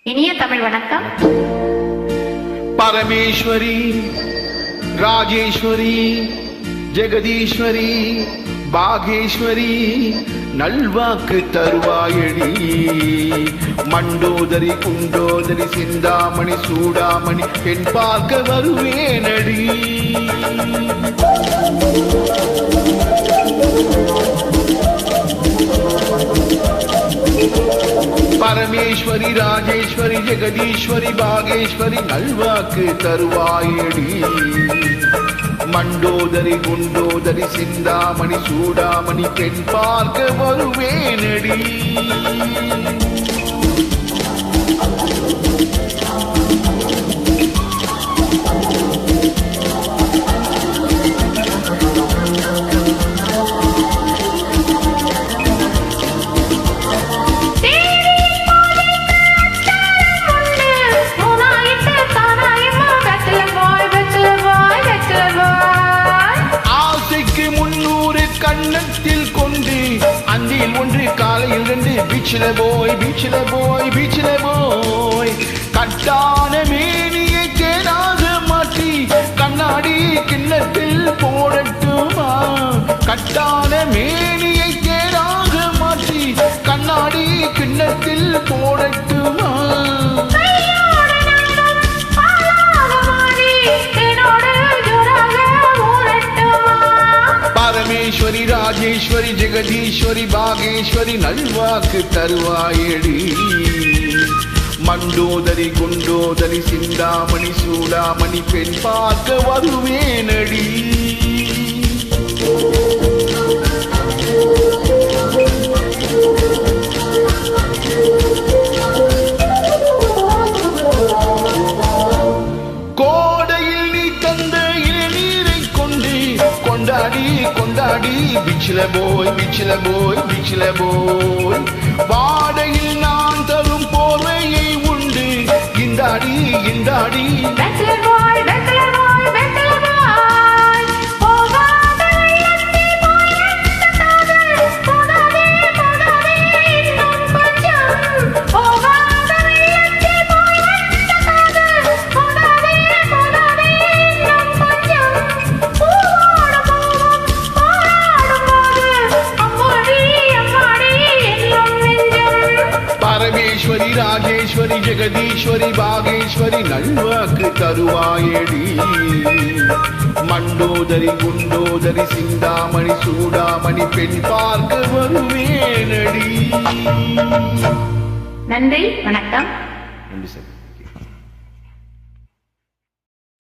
இனிய தமிழ் வணக்கம். பரமேஸ்வரி, ராஜேஸ்வரி, ஜெகதீஸ்வரி, பாகேஸ்வரி, நல்வாக்கு தருவாயடி. மண்டோதரி, குண்டோதரி, சிந்தாமணி, சூடாமணி, பெண் பார்க்க வருவேனடி. பரமேஸ்வரி, ராஜேஸ்வரி, ஜெகதீஸ்வரி, பாகேஸ்வரி, நல்வாக்கு தருவாயடி. மண்டோதரி, குண்டோதரி, சிந்தாமணி, சூடாமணி, பெண் பார்க்க வருவேனடி. கண்ணத்தில் கொண்டு அந்தில் ஒன்று, காலையில் 2, பீச்சில போய் பீச்சில போய் பீச்சில போய் கட்டான மேனியை தேனாக மாற்றி கண்ணாடி கிண்ணத்தில் போடட்டுமா? கட்டான மேனியை தேனாக மாற்றி கண்ணாடி கிண்ணத்தில் போடட்டுமா? பரமேஸ்வரி, ராஜேஸ்வரி, ஜெகதீஸ்வரி, பாகேஸ்வரி, நல்வாக்கு தருவாயடி. மண்டோதரி, குண்டோதரி, சிந்தாமணி, சூடாமணி, பெண் பார்க்க வருவேனடி. கொண்டாடி கொண்டாடி பீச்சில போய் பீச்சில போய் பீச்சில போய் வாடையில் நான் தரும் போர்வையை உண்டு இந்தாடி இந்தாடி. பரமேஸ்வரி, ராஜேஸ்வரி, ஜெகதீஸ்வரி, பாகேஸ்வரி, நல்வாக்கு தருவாயடி. மண்டோதரி, குண்டோதரி, சிந்தாமணி, சூடாமணி, பெண் பார்க்க வருவேனடி. நன்றி, வணக்கம். நன்றி சார்.